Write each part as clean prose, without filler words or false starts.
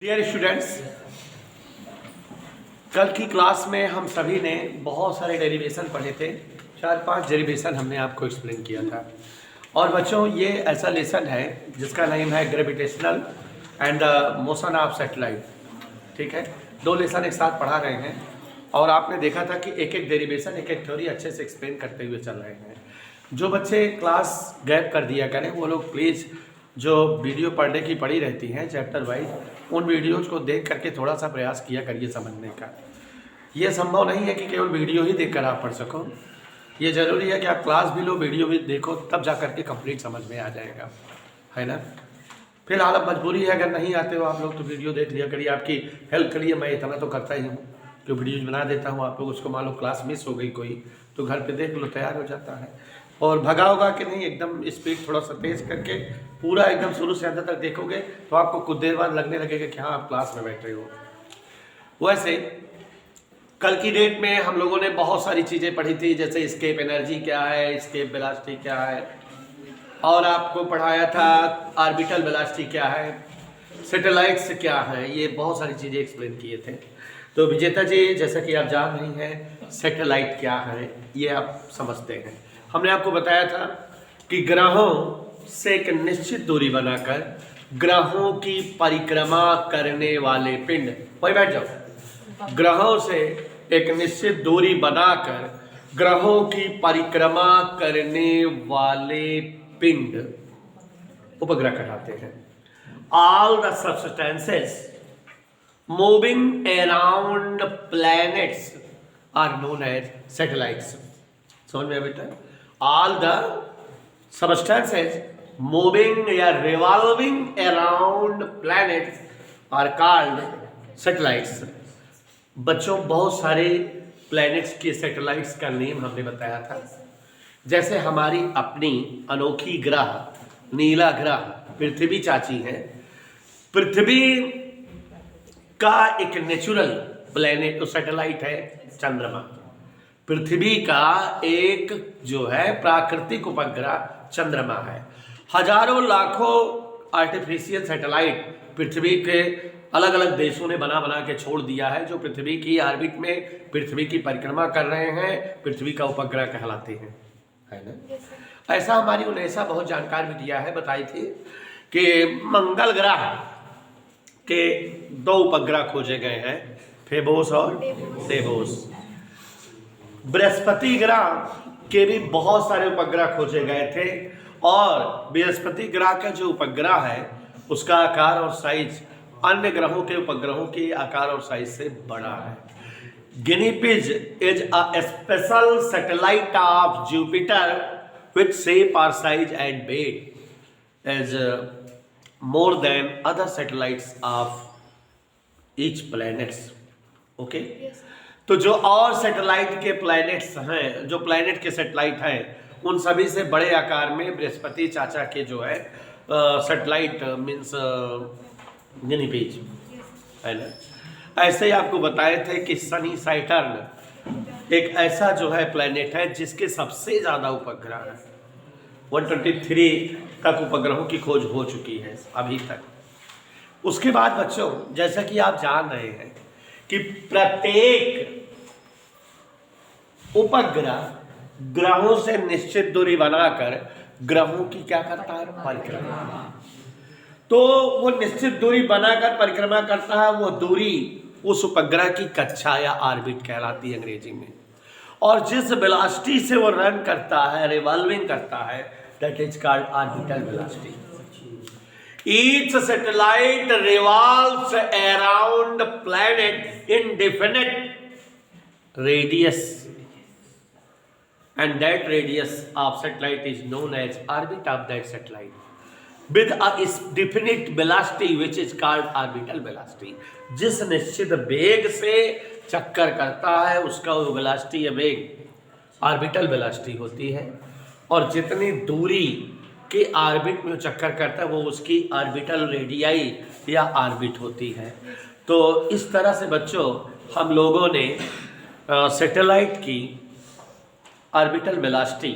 Dear students, कल की class में हम सभी ने बहुत सारे डेरिवेशन पढ़े थे। 4-5 डेरिवेशन हमने आपको एक्सप्लेन किया था। और बच्चों, ये ऐसा लेसन है जिसका नाम है gravitational and motion of satellite. ठीक है, 2 लेसन एक साथ पढ़ा रहे हैं और आपने देखा था कि एक एक डेरिवेशन, एक एक थ्योरी अच्छे से एक्सप्लेन करते हुए चल रहे हैं। जो बच्चे क्लास गैप कर दिया करें वो लोग प्लीज़ जो वीडियो पढ़ने की पड़ी रहती हैं चैप्टर वाइज, उन वीडियोज को देख करके थोड़ा सा प्रयास किया करिए समझने का। ये संभव नहीं है कि केवल वीडियो ही देखकर आप पढ़ सको। ये ज़रूरी है कि आप क्लास भी लो, वीडियो भी देखो, तब जा करके कंप्लीट समझ में आ जाएगा, है ना। फिलहाल अब मजबूरी है, अगर नहीं आते हो आप लोग तो वीडियो देख लिया करिए। आपकी हेल्प के लिए मैं इतना तो करता ही हूँ कि वीडियोज बना देता हूँ। आप लोग उसको मान लो क्लास मिस हो गई कोई तो घर पे देख लो, तैयार हो जाता है। और भगा होगा कि नहीं, एकदम स्पीड थोड़ा सा तेज करके पूरा एकदम शुरू से अंत तक देखोगे तो आपको कुछ देर बाद लगने लगेगा कि हाँ आप क्लास में बैठे हो। वैसे कल की डेट में हम लोगों ने बहुत सारी चीज़ें पढ़ी थी, जैसे स्केप एनर्जी क्या है, स्केप वेलोसिटी क्या है, और आपको पढ़ाया था ऑर्बिटल वेलोसिटी क्या है, सैटेलाइट्स क्या है, ये बहुत सारी चीज़ें एक्सप्लेन किए थे। तो विजेता जी, जैसा कि आप जान रही हैं सैटेलाइट क्या है ये आप समझते हैं। हमने आपको बताया था कि ग्रहों से एक निश्चित दूरी बनाकर ग्रहों की परिक्रमा करने वाले पिंड, वही बैठ जाओ, ग्रहों से एक निश्चित दूरी बनाकर ग्रहों की परिक्रमा करने वाले पिंड उपग्रह कहलाते हैं। All the substances moving around planets are known as satellites. समझ में बेटा, ऑल द substances moving या revolving around planets are called satellites। बच्चों, बहुत सारे प्लैनेट्स के सैटेलाइट्स का नेम हमने बताया था। जैसे हमारी अपनी अनोखी ग्रह नीला ग्रह पृथ्वी चाची है। पृथ्वी का एक नेचुरल प्लैनेट सैटेलाइट है चंद्रमा। पृथ्वी का एक जो है प्राकृतिक उपग्रह चंद्रमा है। हजारों लाखों आर्टिफिशियल सैटेलाइट पृथ्वी के अलग अलग देशों ने बना बना के छोड़ दिया है, जो पृथ्वी की ऑर्बिट में पृथ्वी की परिक्रमा कर रहे हैं, पृथ्वी का उपग्रह कहलाते हैं, है ना। ऐसा हमारी उनेसा बहुत जानकार भी दिया है, बताई थी कि मंगल ग्रह के 2 उपग्रह खोजे गए हैं, फेबोस और डेबोस। बृहस्पति ग्रह के भी बहुत सारे उपग्रह खोजे गए थे और बृहस्पति ग्रह का जो उपग्रह है उसका आकार और साइज अन्य ग्रहों के उपग्रहों के आकार और साइज से बड़ा है। गिनीपिज is a special satellite of Jupiter which shape और size and weight is more than other satellites of each planets. Okay, तो जो और सैटेलाइट के प्लैनेट्स हैं, जो प्लैनेट के सैटेलाइट हैं, उन सभी से बड़े आकार में बृहस्पति चाचा के जो है सैटेलाइट मीन्स गिनीपिज, है ना। ऐसे ही आपको बताए थे कि सनी सैटर्न एक ऐसा जो है प्लैनेट है जिसके सबसे ज़्यादा उपग्रह है। 123 तक उपग्रहों की खोज हो चुकी है अभी तक। उसके बाद बच्चों, जैसा कि आप जान रहे हैं कि प्रत्येक उपग्रह ग्रहों से निश्चित दूरी बनाकर ग्रहों की क्या करता है, परिक्रमा। तो वो निश्चित दूरी बनाकर परिक्रमा करता है, वो दूरी उस उपग्रह की कक्षा या ऑर्बिट कहलाती है अंग्रेजी में। और जिस वेलोसिटी से वो रन करता है, रिवॉल्विंग करता है, that is called orbital velocity. Each satellite revolves around planet in definite radius, and that radius of satellite is known as orbit of that satellite with a definite velocity which is called orbital velocity। जिस निश्चित वेग से चक्कर करता है उसका वो velocity या वेग ऑर्बिटल वेलोसिटी होती है, और जितनी दूरी कि ऑर्बिट में चक्कर करता है वो उसकी ऑर्बिटल रेडियाई या ऑर्बिट होती है। तो इस तरह से बच्चों हम लोगों ने सैटेलाइट की ऑर्बिटल वेलोसिटी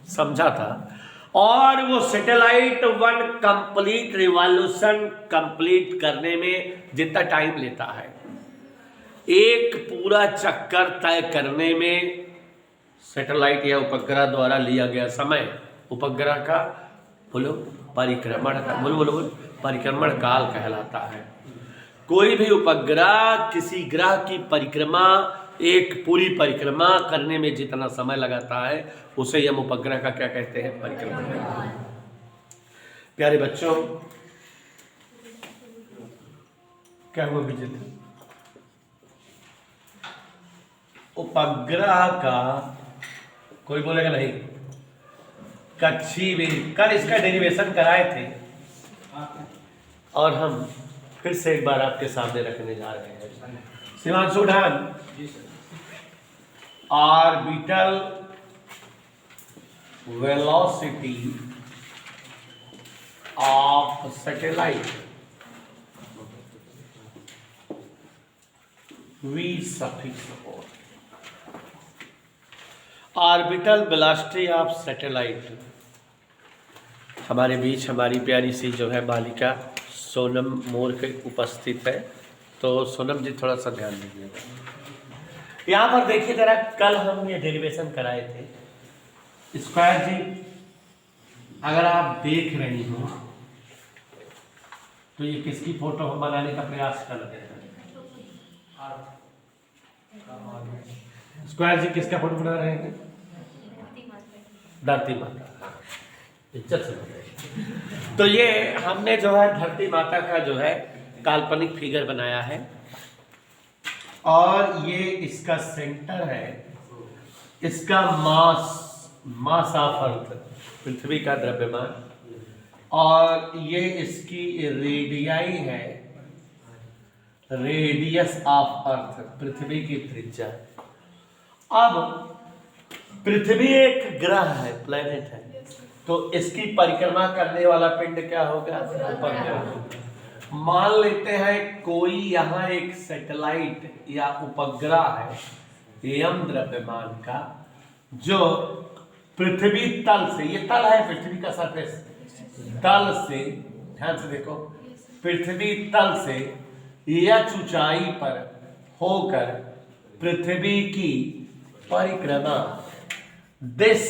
समझा था। और वो satellite one complete revolution complete करने में जितना टाइम लेता है, एक पूरा चक्कर तय करने में सैटेलाइट या उपग्रह द्वारा लिया गया समय, उपग्रह का बोलो परिक्रमण का बोलो परिक्रमण काल कहलाता है। कोई भी उपग्रह किसी ग्रह की परिक्रमा, एक पूरी परिक्रमा करने में जितना समय लगाता है उसे हम उपग्रह का क्या कहते हैं? परिक्रमण। प्यारे बच्चों, क्या हुआ विजेता? उपग्रह का कोई बोलेगा नहीं, कच्छी भी कल इसका डेरिवेशन कराए थे और हम फिर से एक बार आपके सामने रखने जा रहे हैं। Shivanshu Dhan, orbital velocity of satellite V suffix orbital velocity of satellite. हमारे बीच हमारी प्यारी सी जो है बालिका सोनम मोर के उपस्थित है, तो सोनम जी थोड़ा सा ध्यान दीजिएगा। यहाँ पर देखिए जरा, कल हम ये डेरिवेशन कराए थे। स्क्वायर जी अगर आप देख रही हो तो ये किसकी फोटो हम बनाने का प्रयास कर रहे हैं? स्क्वायर जी किसका फोटो बना रहे हैं? धरती माता। इज्जत से तो ये हमने जो है धरती माता का जो है काल्पनिक फिगर बनाया है और ये इसका सेंटर है, इसका मास ऑफ अर्थ, पृथ्वी का द्रव्यमान, और ये इसकी रेडियाई है, रेडियस ऑफ अर्थ, पृथ्वी की त्रिज्या। अब पृथ्वी एक ग्रह है, प्लेनेट है, तो इसकी परिक्रमा करने वाला पिंड क्या होगा? उपग्रह। मान लेते हैं कोई यहाँ एक सैटेलाइट या उपग्रह है एम द्रव्यमान का, जो पृथ्वी तल से, ये तल है पृथ्वी का सरफेस, तल से, ध्यान से देखो, पृथ्वी तल से एच ऊंचाई पर होकर पृथ्वी की परिक्रमा, this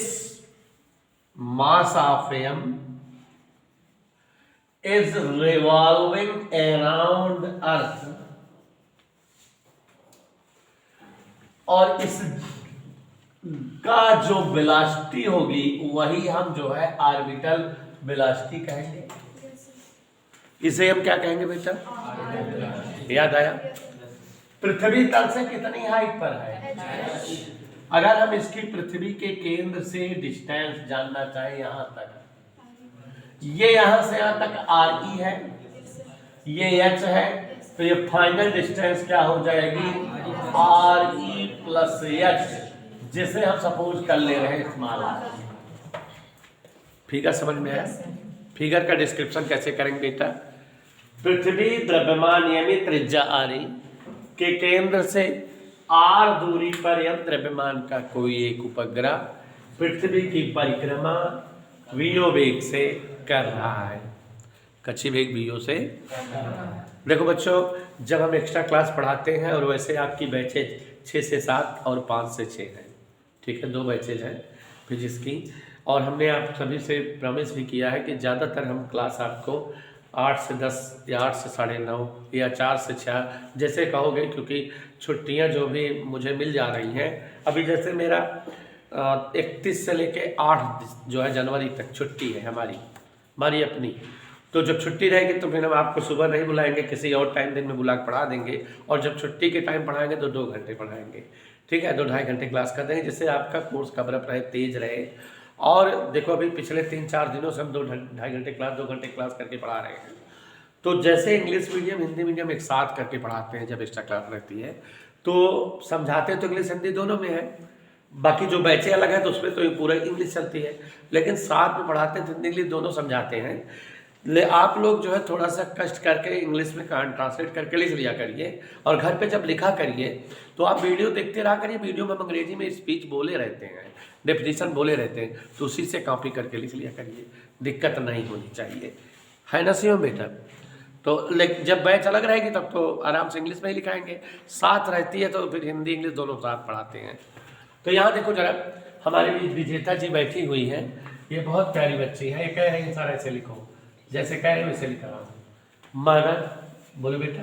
mass of M is revolving around Earth, और इस का जो वेलोसिटी होगी वही हम जो है ऑर्बिटल वेलोसिटी कहेंगे। इसे हम क्या कहेंगे बेटा? याद आया? पृथ्वी तल से कितनी हाइट पर है? अगर हम इसकी पृथ्वी के केंद्र से डिस्टेंस जानना चाहें यहाँ तक, ये यहाँ से यहाँ तक RE है, ये H है, तो ये फाइनल डिस्टेंस क्या हो जाएगी? RE प्लस H, जिसे हम सपोज कर ले रहे हैं स्मॉल r। फिगर समझ में आया? फिगर का डिस्क्रिप्शन कैसे करेंगे बेटा? पृथ्वी द्रव्यमान नियमित त्रिज्या RE के केंद्र से r दूरी पर यम द्रव्यमान का कोई एक उपग्रह पृथ्वी की परिक्रमा वीओ वेग से कर रहा है, कच्छी वेग वीओ से। देखो बच्चों, जब हम एक्स्ट्रा क्लास पढ़ाते हैं, और वैसे आपकी बैचेज 6 से 7 और 5 से 6 है, ठीक है, 2 बैचेज हैं फिजिक्स की, और हमने आप सभी से प्रॉमिस भी किया है कि ज़्यादातर हम क्लास आपको 8 से 10 या 8 से 9:30 या 4 से 6 जैसे कहोगे, क्योंकि छुट्टियां जो भी मुझे मिल जा रही हैं, अभी जैसे मेरा 31 से लेके 8 जो है जनवरी तक छुट्टी है हमारी अपनी। तो जब छुट्टी रहेगी तो फिर हम आपको सुबह नहीं बुलाएंगे, किसी और टाइम दिन में बुला के पढ़ा देंगे, और जब छुट्टी के टाइम पढ़ाएंगे तो 2 घंटे पढ़ाएंगे, ठीक है, 2-2.5 घंटे क्लास कर देंगे, जिससे आपका कोर्स कवरअप रहे, तेज रहे। और देखो अभी पिछले 3-4 दिनों से हम 2-2.5 घंटे क्लास 2 घंटे क्लास करके पढ़ा रहे हैं। तो जैसे इंग्लिश मीडियम हिंदी मीडियम एक साथ करके पढ़ाते हैं, जब एक्स्ट्रा क्लास रहती है तो समझाते तो इंग्लिश हिंदी दोनों में है, बाकी जो बैचें अलग है तो उसमें तो पूरा इंग्लिश चलती है, लेकिन साथ में पढ़ाते हैं तो हिंदी इंग्लिश दोनों समझाते हैं। आप लोग जो है थोड़ा सा कष्ट करके इंग्लिश में ट्रांसलेट करके लिख लिया करिए, और घर पे जब लिखा करिए तो आप वीडियो देखते रहा करिए। वीडियो में हम अंग्रेजी में स्पीच बोले रहते हैं, डेफिनेशन बोले रहते हैं, तो उसी से कॉपी करके लिख लिया करिए, दिक्कत नहीं होनी चाहिए, है ना सीओ बेटा। तो जब बैच अलग रहेगी तब तो आराम से इंग्लिश में ही लिखाएंगे, साथ रहती है तो फिर हिंदी इंग्लिश दोनों साथ पढ़ाते हैं। तो यहाँ देखो जरा, हमारे बीच विजेता जी बैठी हुई हैं, ये बहुत प्यारी बच्ची है। ये कह रही है सर ऐसे लिखो, जैसे कह रहे हो वैसे लिखा रहा हूँ। माना, बोलो बेटा,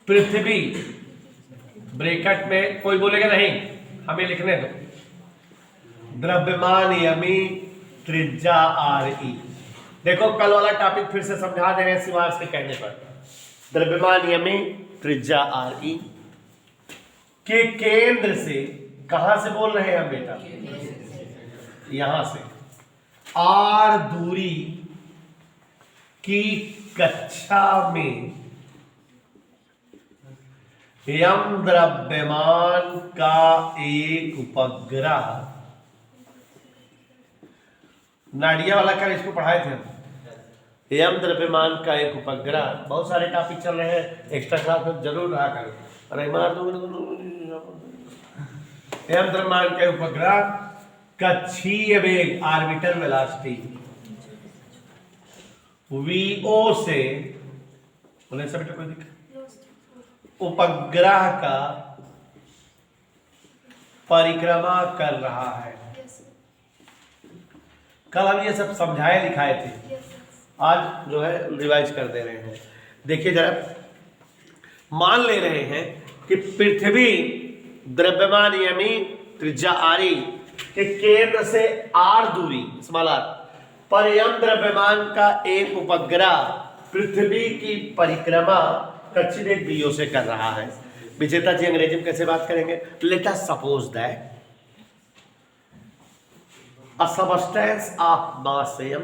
पृथ्वी ब्रैकेट में कोई बोलेगा नहीं, हमें लिखने दो। द्रव्यमान यमी त्रिज्या आर ई। देखो कल वाला टॉपिक फिर से समझा दे रहे हैं शिवांश के कहने पर। द्रव्यमान यमी त्रिज्या आर ई के केंद्र से, कहां से बोल रहे हैं हम बेटा? यहां से आर दूरी की कक्षा में यम द्रव्यमान का एक उपग्रह, नाडिया वाला कर इसको पढ़ाए थे हम, यम द्रव्यमान का एक उपग्रह। बहुत सारे टॉपिक चल रहे हैं, एक्स्ट्रा क्लास में जरूर रहा करो। अरे मार दो, यम द्रव्यमान का उपग्रह कक्षीय वेग ऑर्बिटल वेलोसिटी वीओ से, बोले सब कोई दिक्कत, उपग्रह का परिक्रमा कर रहा है। कल हम ये सब समझाए लिखाए थे, आज जो है रिवाइज कर दे रहे हैं। देखिए जरा, मान ले रहे हैं कि पृथ्वी द्रव्यमान यमी त्रिज्या आरी के केंद्र से आर दूरी स्मॉल आर पर यम द्रव्यमान का एक उपग्रह पृथ्वी की परिक्रमा कक्षीय वीओ से कर रहा है। विजेता जी अंग्रेजी में कैसे बात करेंगे? Late us suppose that a substance of mass m,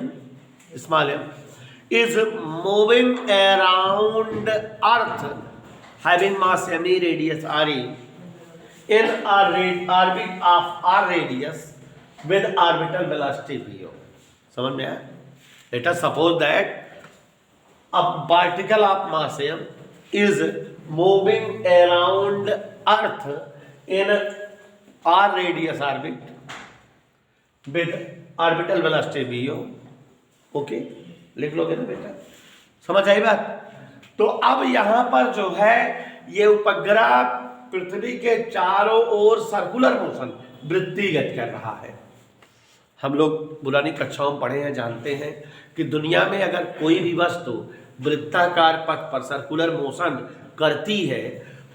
small m, is moving around earth having mass m, radius re, in a orbit of r radius with orbital velocity v. समझ में आया? Let us suppose that a particle of mass m is moving around earth in r radius orbit with orbital velocity v. Okay, लिख लोगे ना बेटा? समझ आई बात? तो अब यहां पर जो है ये उपग्रह पृथ्वी के चारों ओर सर्कुलर मोशन वृत्तिगत कर रहा है। हम लोग पुरानी कक्षाओं में पढ़े हैं, जानते हैं कि दुनिया में अगर कोई भी वस्तु वृत्ताकार पथ पर सर्कुलर मोशन करती है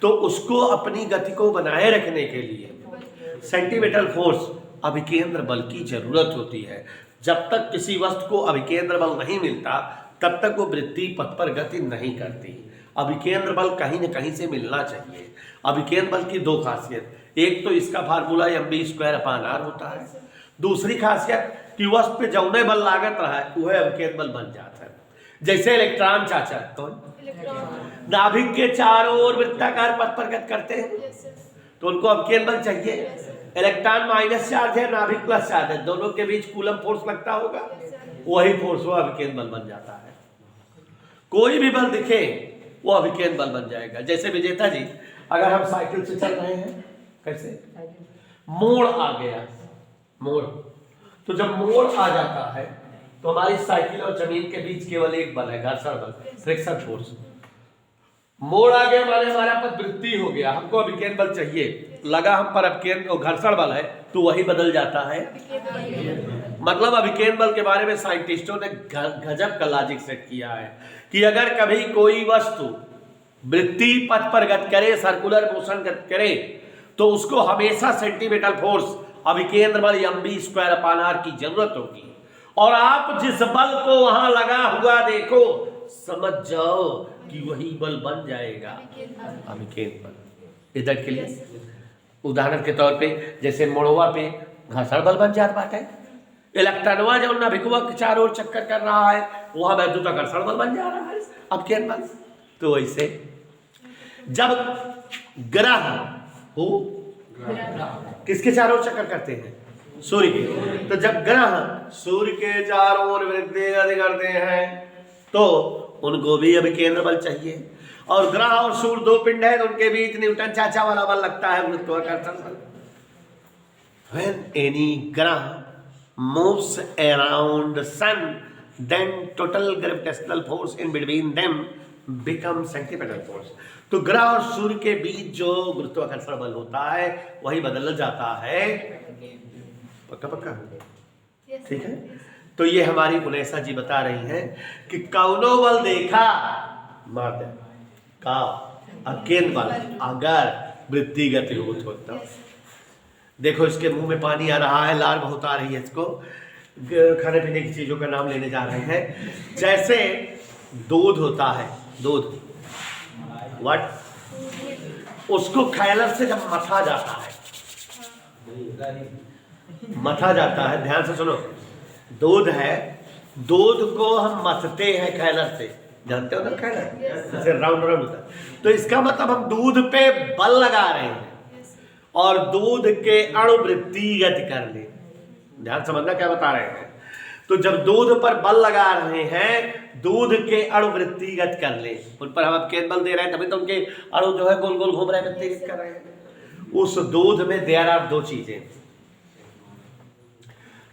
तो उसको अपनी गति को बनाए रखने के लिए सेंटीमेटल फोर्स, अभिकेंद्र बल की जरूरत होती है। जब तक किसी वस्तु को अभिकेंद्र बल नहीं मिलता तब तक वो वृत्ति पथ पर गति नहीं करती। अभिकेंद्र बल कहीं न कहीं से मिलना चाहिए। अभिकेंद्र बल की दो खासियत, एक तो इसका फार्मूला mv²/r होता है, दूसरी खासियत कि वस्तु पे जौने बल लागत रहा है वह अभिकेंद्र बल बन जाता है। जैसे इलेक्ट्रॉन चाचा, कौन नाभिक के चारों ओर वृत्ताकार पथ पर गति करते हैं तो उनको अभिकेंद्र बल चाहिए। इलेक्ट्रॉन माइनस चार्ज है, नाभिक प्लस चार्ज है, दोनों के बीच कूलम फोर्स लगता होगा, वही फोर्स वो अभिकेंद्र बल बन जाता है। कोई भी बल दिखे वो अभिकेंद्र बल बन जाएगा। जैसे विजेता जी, अगर हम साइकिल से चल रहे हैं, कैसे मोड़ आ गया, मोड़, तो जब मोड़ आ जाता है तो हमारी साइकिल और जमीन के बीच केवल एक बल है, घर्षण बल, फ्रिक्शन फोर्स। मोड़ आ गया माने हमारा पथ वृत्ति हो गया, हमको अभिकेंद्र बल चाहिए, लगा हम पर अभिकेंद्र घर्षण बल है तो वही बदल जाता है। मतलब अभिकेंद्र बल के बारे में साइंटिस्टों ने गजब का लॉजिक सेट किया है कि अगर कभी कोई वस्तु वृत्ति पथ पर गति करे, सर्कुलर मोशन गति करे, तो उसको हमेशा सेंटीमेटल फोर्स अभिकेंद्र बल mv²/r की जरूरत होगी। और आप जिस बल को वहां लगा हुआ देखो, समझ जाओ कि वही बल बन जाएगा अभिकेंद्र बल। इधर के लिए उदाहरण के तौर पे जैसे मोड़वा पे घर्षण बल बन जाता है, इलेक्ट्रॉनवा जब नाभिकवा के चारों ओर चक्कर कर रहा है वहां वैद्युताकर्षण बल बन जा रहा है अभिकेंद्र बल। तो वैसे जब ग्रह हो किसके चारों ओर चक्कर करते हैं? सूर्य के। तो जब ग्रह सूर्य के चारों ओर वृत्ति करते हैं तो उनको भी अभिकेंद्र बल चाहिए। और ग्रह और सूर्य दो पिंड है तो उनके बीच न्यूटन चाचा वाला बल लगता है, गुरुत्वाकर्षण बल। When any ग्रह moves around sun, then total gravitational force in between them becomes centripetal force। तो ग्रह और सूर्य के बीच जो गुरुत्वाकर्षण बल होता है वही बदल जाता है। पक्का पक्का, ठीक है। तो ये हमारी उनेसा जी बता रही हैं कि कौनो बल देखा मार दे का अकेंद्र बल अगर वृत्ति गति होता। देखो इसके मुंह में पानी आ रहा है, लार बहुत आ रही है, इसको खाने पीने की चीजों का नाम लेने जा रहे हैं। जैसे दूध होता है, दूध व्हाट, उसको खैलर से जब मथा जाता है, मथा जाता है, ध्यान से सुनो, दूध है, दूध को हम मथते हैं खैलर से, जानते हो ना खैलर, जैसे राउंड राउंड होता है। तो इसका मतलब हम दूध पे बल लगा रहे हैं और दूध के अणुवृत्ति गति कर ले। ध्यान समझना क्या बता रहे हैं। तो जब दूध पर बल लगा रहे हैं, दूध के अणुवृत्ति गति कर ले, उन पर हम अवकेंद्र बल दे रहे हैं, तभी तो उनके अणु जो है गोल गोल घूम रहे हैं, वृत्ति कर रहे हैं। उस दूध में देयर आर दो चीजें,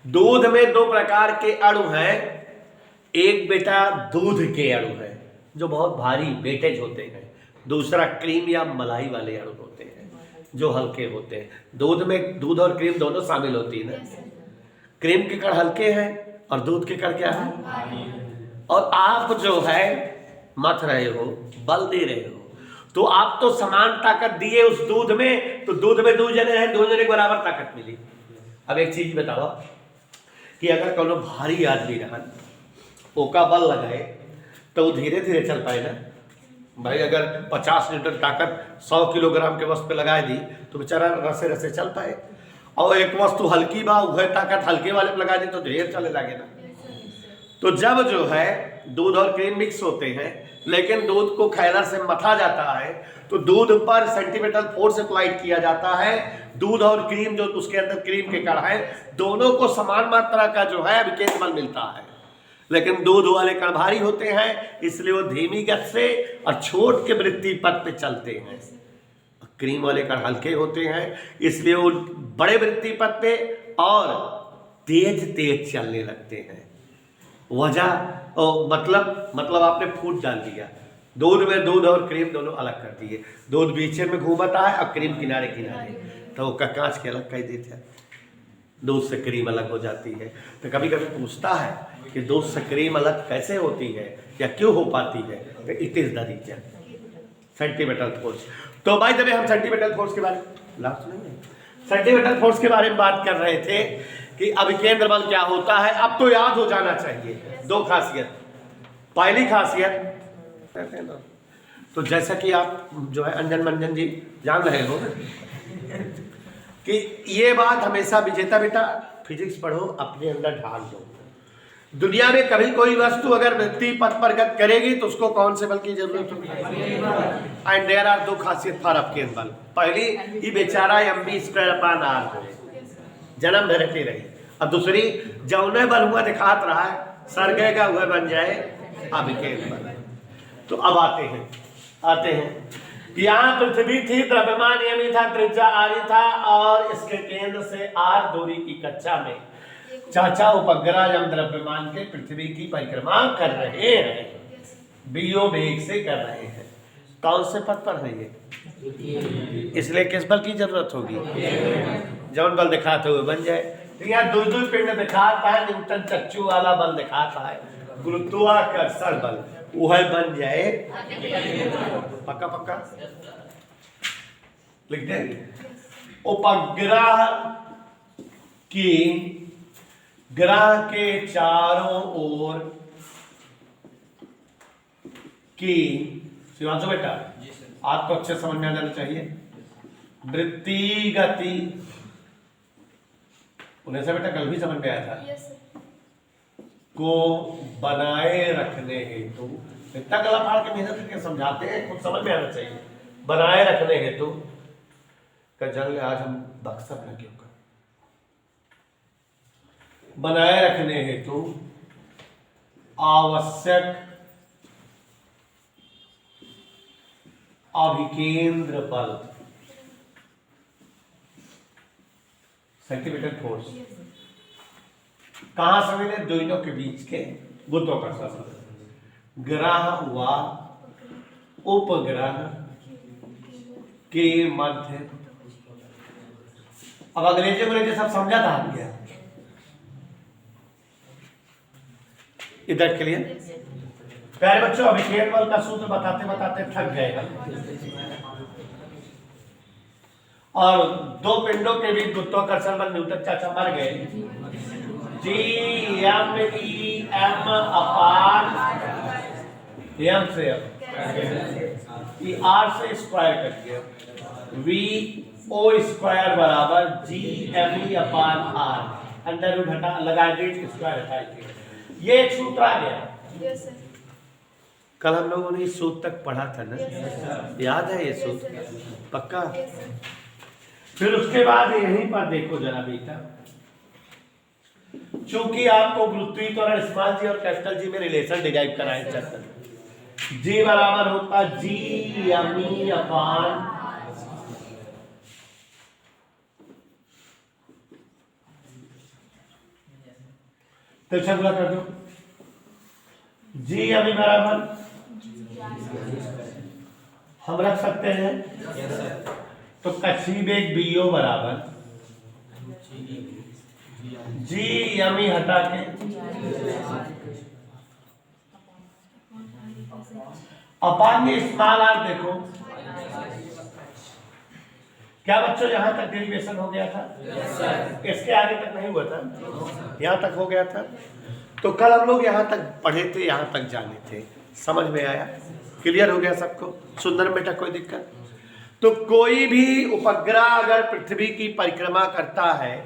दूध में दो प्रकार के अणु हैं। एक बेटा दूध के अणु है जो बहुत भारी वेटेज होते हैं, दूसरा क्रीम या मलाई वाले अणु होते हैं जो हल्के होते हैं। दूध में दूध और क्रीम दोनों शामिल होती है ना। क्रीम के कण हल्के हैं और दूध के कण क्या है, और आप जो है मथ रहे हो, बल दे रहे हो, तो आप तो समान ताकत दिए उस दूध में, तो दूध में दो जने हैं, दो जने को बराबर ताकत मिली। अब एक चीज बताओ कि अगर कोनो भारी आदमी रहन, ओका बल लगाए तो वो धीरे धीरे चल पाए ना भाई। अगर 50 न्यूटन ताकत 100 किलोग्राम के वस्तु पे लगा दी तो बेचारा रसे रसे चल पाए, और एक वस्तु हल्की बा वह ताकत हल्के वाले पे लगा दी तो ढेर चले लगे ना। तो जब जो है दूध और क्रीम मिक्स होते हैं, लेकिन दूध को खैलर से मथा जाता है, तो दूध पर सेंटीमीटर फोर्स अप्लाइड किया जाता है। दूध और क्रीम जो उसके अंदर क्रीम के कण है, दोनों को समान मात्रा का जो है अभिकेंद्र बल मिलता है। लेकिन दूध वाले कण भारी होते हैं, इसलिए वो धीमी गति से और छोट के वृत्ति पथ पे चलते हैं। क्रीम वाले कण हल्के होते हैं, इसलिए वो बड़े वृत्ति पथ पे और तेज तेज चलने लगते हैं। वजह मतलब आपने फूट डाल दिया, दूध में दूध और क्रीम दोनों अलग कर दिए, दूध बीचे में घूमता है और क्रीम किनारे किनारे, तो वो कांच के अलग कर देते हैं, दूध से क्रीम अलग हो जाती है। तो कभी कभी पूछता है कि दूध से क्रीम अलग कैसे होती है या क्यों हो पाती है, तो it is the reason centimetre force. तो भाई जब हम सेंटीमीटर फोर्स के बारे में सेंटीमीटर फोर्स के बारे में बात कर रहे थे कि अभिकेंद्र बल क्या होता है, अब तो याद हो जाना चाहिए। दो खासियत, पहली खासियत तो जैसा कि आप जो है अंजन मंजन जी जान रहे हो कि ये बात हमेशा विजेता बेटा फिजिक्स पढ़ो, अपने अंदर ढाल दो। दुनिया में कभी कोई वस्तु अगर वृत्ति पथ पर गति करेगी तो उसको कौन से बल की जरूरत होगी, एंड देयर आर दो खासियत फॉर अभिकेंद्र बल। पहली, ये बेचारा mv²/r हो जन्म धरती रही, और दूसरी जौने बल हुआ दिखात रहा है सरगे का हुआ बन जाए अभिकेंद्र बल। तो अब आते हैं यहाँ पृथ्वी थी, द्रव्यमान यमी था, त्रिज्या आरी था, और इसके केंद्र से r दूरी की कक्षा में चाचा उपग्रह यम द्रव्यमान के पृथ्वी की परिक्रमा कर रहे हैं, बीओ वेग से कर रहे हैं। कौन से पथ पर है ये, इसलिए किस बल की जरूरत होगी, जौन बल दिखाते हुए बन जाए। तो यहाँ दो पिंड दिखाता है, न्यूटन चच्चू वाला बल दिखाता है, गुरुत्वाकर्षण बल, वह बन जाए। पक्का पक्का लिख दे। उपग्रह की ग्रह के चारों ओर की, शिवांशु बेटा आपको अच्छे समझ में आ जाना चाहिए, वृत्ति गति, उन्हें से बेटा कल भी समझ में आया था, को बनाए रखने हेतु, इतना गला फाड़ के मेहनत करके समझाते हैं, कुछ समझ में आना चाहिए। बनाए रखने हेतु का जंग आज हम बक्सर में क्यों कर, बनाए रखने हेतु आवश्यक अभिकेंद्र बल, सेंटीमीटर फोर्स, कहां से मिले? दोनों के बीच के गुरुत्वाकर्षण, ग्रह व उपग्रह के मध्य। अब अंग्रेजी सब समझा था आपके? इधर के लिए प्यारे बच्चों, अभिकेंद्र बल का सूत्र बताते बताते थक गए और दो पिंडों के बीच गुरुत्वाकर्षण बल न्यूटन चाचा मर गए। G M E M upon M से आर से स्क्वायर कट गया, वी ओ स्क्वायर बराबर G M E upon R, under root हटा लगा दी, स्क्वायर हटाइए, ये एक सूत्र आ गया। कल हम लोगों ने इस सूत्र तक पढ़ा था ना? याद है ये सूत्र? पक्का? फिर उसके बाद यहीं पर देखो जरा बेटा, चूंकि आपको गुरुत्वीय त्वरण स्मॉल जी और कैपिटल जी में रिलेशन डिराइव कराए जाते हैं, जी बराबर होता जी एम ई अपान तो शब्द कर दो, जी एम ई बराबर हम रख सकते हैं, तो कक्षीय वेग बीओ बराबर जी एम ई हटा के अपान में स्मॉल आर। देखो क्या बच्चों यहां तक डेरिवेशन हो गया था? इसके आगे तक नहीं हुआ था, यहां तक हो गया था। तो कल हम लोग यहां तक पढ़े थे, यहां तक जाने थे, समझ में आया? क्लियर हो गया सबको? सुंदर बेटा, कोई दिक्कत? तो कोई भी उपग्रह अगर पृथ्वी की परिक्रमा करता है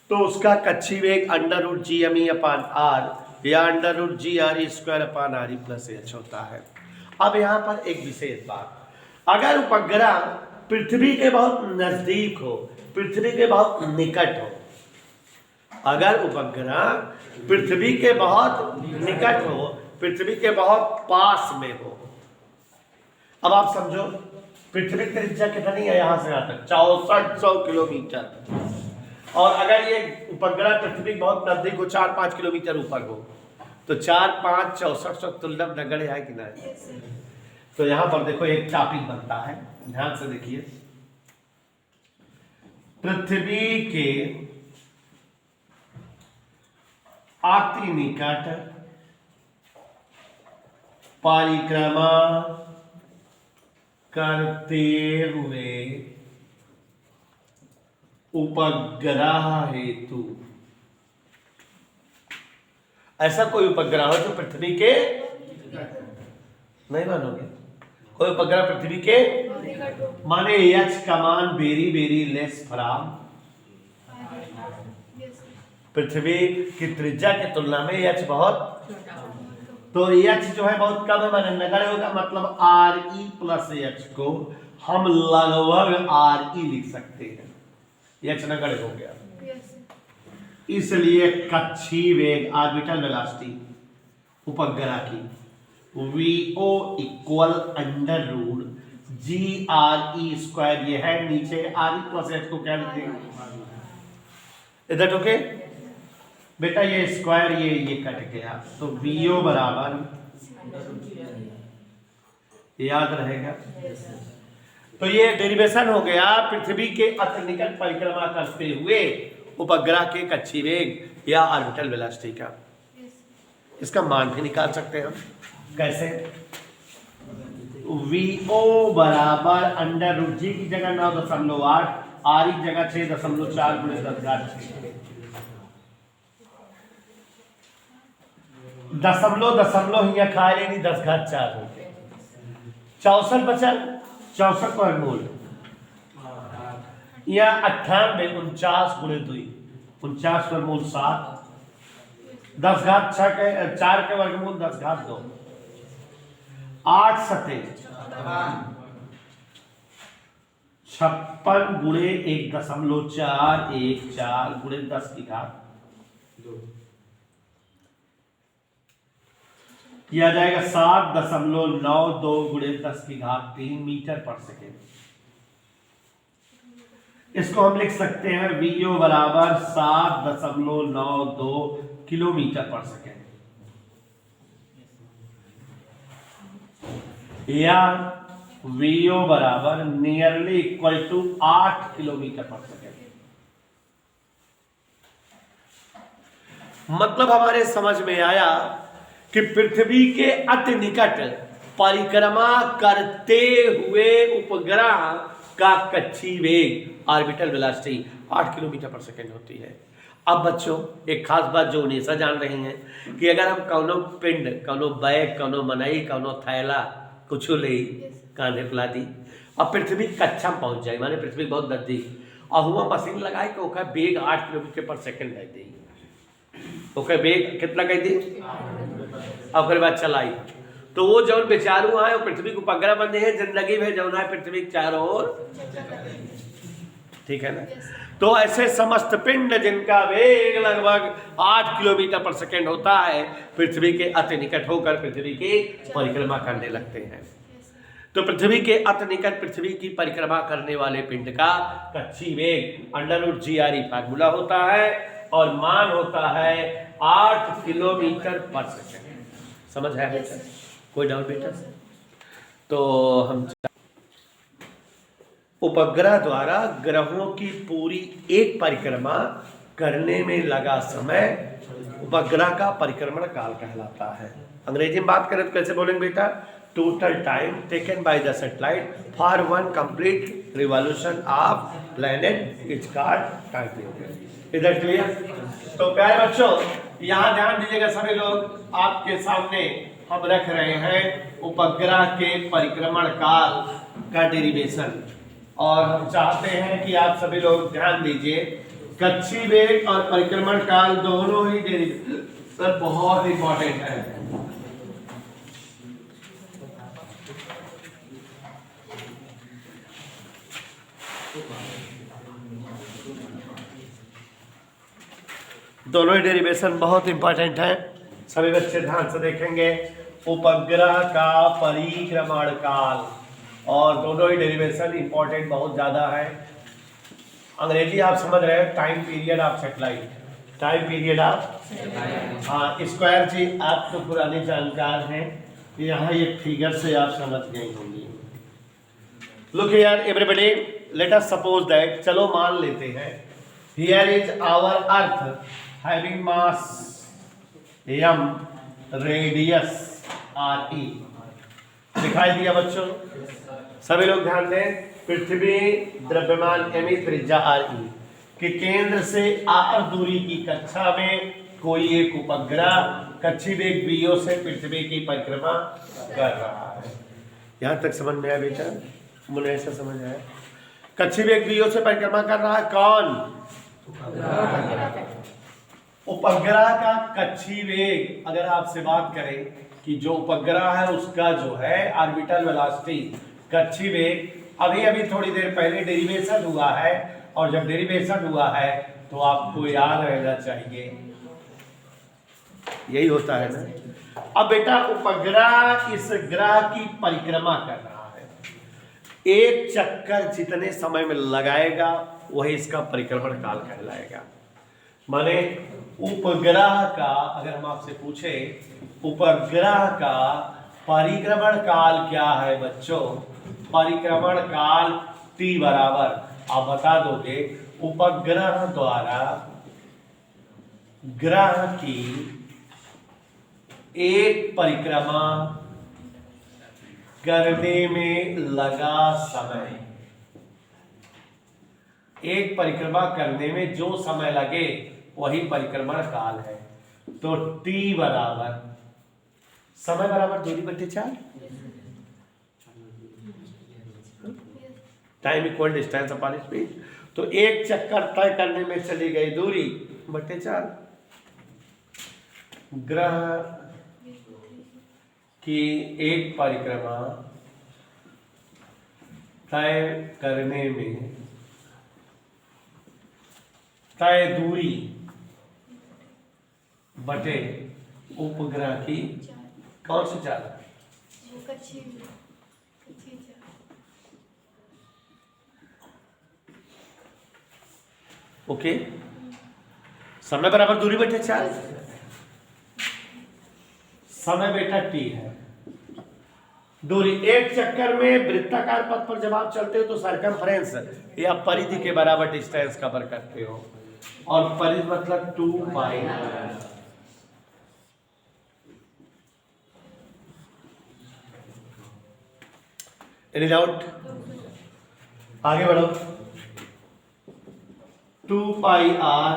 तो उसका कक्षीय वेग under root G M E upon R या under root G R E square upon R E plus H होता है। अब यहाँ पर एक विशेष बात, अगर उपग्रह पृथ्वी के बहुत नजदीक हो, पृथ्वी के बहुत निकट हो, अगर उपग्रह पृथ्वी के बहुत निकट हो, पृथ्वी के बहुत पास में हो, अब आप समझो पृथ्वी की त्रिज्या कितनी है? यहां से यहां तक 6400 किलोमीटर, और अगर ये उपग्रह पृथ्वी के बहुत नजदीक हो, 4-5 किलोमीटर ऊपर हो, तो 4-5 6400 तुल्यम नगण्य है कि नहीं? तो यहां पर देखो एक टॉपिक बनता है, ध्यान से देखिए, पृथ्वी के अति निकट परिक्रमा करते हुए उपग्रह हेतु, ऐसा कोई उपग्रह हो जो पृथ्वी के, नहीं मानोगे, कोई उपग्रह पृथ्वी के माने एच का मान वेरी वेरी लेस फ्रॉम, पृथ्वी की त्रिज्या की तुलना में एच बहुत, तो एच जो है बहुत कम है, माने नगण्य होगा, मतलब आर ई प्लस एच को हम लगभग आर ई लिख सकते हैं, एच नगण्य हो गया। इसलिए कक्षीय वेग ऑर्बिटल वेलोसिटी उपग्रह की VO equal under root G R E square, ये है नीचे आर ई प्लस एच को क्या लिखेंगे? इधर ओके बेटा, ये स्क्वायर ये कट गया, तो वीओ बराबर याद रहेगा। तो ये डेरिवेशन हो गया पृथ्वी के अति निकट परिक्रमा करते हुए उपग्रह के कक्षीय वेग या ऑर्बिटल वेलोसिटी का। इसका मान भी निकाल सकते हैं हम, कैसे? वीओ बराबर अंडर रूट जी की जगह 9.8, आर की जगह 6.4 गुणे 10⁻⁶, दशमलव हिया खा लेनी 10⁻⁴ हो गए, 64 बचा, 64 वर्गमूल या 98 49 गुणे 2, 49 वर्गमूल 7, 10⁻⁶ के 4 के वर्गमूल 10⁻2, 8 सते 56 गुणे 1.414 गुणे 10⁻²। ये आ जाएगा 7.92 गुणे 10⁻³ मीटर पर सेकेंड। इसको हम लिख सकते हैं VO बराबर 7.92 किलोमीटर पर सेकेंड, या VO बराबर नियरली इक्वल टू 8 किलोमीटर पर सेकेंड। मतलब हमारे समझ में आया कि पृथ्वी के अति निकट परिक्रमा करते हुए उपग्रह का कक्षीय वेग ऑर्बिटल वेलोसिटी 8 किलोमीटर पर सेकेंड होती है। अब बच्चों एक खास बात जो उन्हें जान रही हैं कि अगर हम कौनो पिंड, कौनो बैग, कौनो मनई, कौनो थैला कुछ ले कांधे पिला दी अब पृथ्वी कक्षा में पहुंच जाए, माने पृथ्वी बहुत नजदीक और हुआ मशीन लगाए कि ओकर वेग 8 किलोमीटर पर सेकेंड रह दी, ओकर वेग कितना कह दी और बाद चलाई तो वो जौन बेचारू है वो पृथ्वी को उपग्रह बने हैं जिंदगी में जौन है पृथ्वी के चारों ओर, ठीक है ना। तो ऐसे समस्त पिंड जिनका वेग लगभग 8 किलोमीटर पर सेकेंड होता है पृथ्वी के अति निकट होकर पृथ्वी की परिक्रमा करने लगते हैं। तो पृथ्वी के अति निकट पृथ्वी की परिक्रमा करने वाले पिंड का कक्षीय वेग √GRE फार्मूला होता है और मान होता है 8 किलोमीटर पर सेकेंड। समझ है बेटा? कोई डाउट बेटा? तो हम उपग्रह द्वारा ग्रहों की पूरी एक परिक्रमा करने में लगा समय उपग्रह का परिक्रमण काल कहलाता है। अंग्रेजी में बात करें तो कैसे बोलेंगे बेटा? Total time taken by the satellite for one complete revolution of planet is called time period. इधर क्लियर? तो प्यारे बच्चों यहाँ ध्यान दीजिएगा सभी लोग, आपके सामने हम रख रहे हैं उपग्रह के परिक्रमण काल का डेरिवेशन और हम चाहते हैं कि आप सभी लोग ध्यान दीजिए। कक्षीय वेग और परिक्रमण काल दोनों ही डेरिवेशन बहुत इंपॉर्टेंट है। दोनों ही डेरिवेशन बहुत इंपॉर्टेंट है, सभी बच्चे ध्यान से देखेंगे। उपग्रह का परिक्रमण काल और दोनों ही डेरिवेशन इंपॉर्टेंट बहुत ज़्यादा है। अंग्रेजी आप समझ रहे हैं, time period of satellite, time period of, हाँ स्क्वायर जी आप तो पुराने जानकार हैं, यहाँ ये फिगर से आप समझ गए होंगे। Look here everybody, let us suppose that, चलो मान लेते हैं, here is our earth having mass m, radius RE। दिखाई दिया बच्चों? सभी लोग ध्यान दें, पृथ्वी द्रव्यमान m त्रिज्या RE के केंद्र से r दूरी की कक्षा में कोई एक उपग्रह कक्षीय वेग VO से पृथ्वी की परिक्रमा कर रहा है। यहाँ तक समझ में आया बेटा? मुझे ऐसा समझ आया? कक्षीय वेग VO से परिक्रमा कर रहा है कौन? उपग्रह का कक्षीय वेग। अगर आपसे बात करें कि जो उपग्रह है उसका जो है ऑर्बिटल वेलोसिटी कक्षीय वेग अभी अभी थोड़ी देर पहले डेरिवेशन हुआ है और जब डेरिवेशन हुआ है तो आपको याद रहना चाहिए, यही होता है ना। अब बेटा उपग्रह इस ग्रह की परिक्रमा कर रहा है, एक चक्कर जितने समय में लगाएगा वही इसका परिक्रमण काल कहलाएगा। माने उपग्रह का, अगर हम आपसे पूछे उपग्रह का परिक्रमण काल क्या है बच्चों? परिक्रमण काल T बराबर, आप बता दोगे, उपग्रह द्वारा ग्रह की एक परिक्रमा करने में लगा समय, एक परिक्रमा करने में जो समय लगे वही परिक्रमण काल है। तो T बराबर समय बराबर दूरी बटे 4, time equal distance upon speed. तो एक चक्कर तय करने में चली गई दूरी बटे 4। ग्रह की एक परिक्रमा तय करने में तय दूरी बटे उपग्रह की कौन सी चाल? कच्ची चाल। ओके, समय बराबर दूरी बेटे चाल, समय बेटा टी है, दूरी एक चक्कर में वृत्ताकार पथ पर जब आप चलते हो तो सरकमफ्रेंस या परिधि के बराबर डिस्टेंस कवर करते हो, और परिधि मतलब 2 पाई। Any doubt? आगे बढ़ो। 2 पाई आर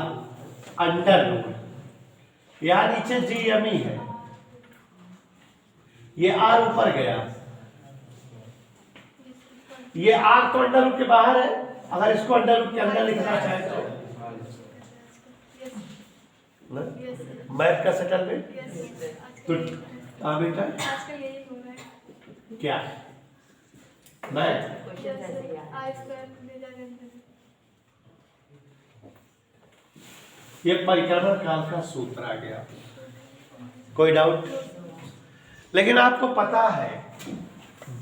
अंडर रूट, यहां नीचे जी एम ई है, ये आर ऊपर गया, ये आर तो अंडर रूट के बाहर है, अगर इसको अंडर रूट के अंदर लिखना चाहे तो मैथ का सेटलमेंट तो बेटा क्या मैथ ये परिक्रमण काल का सूत्र आ गया, कोई डाउट? लेकिन आपको पता है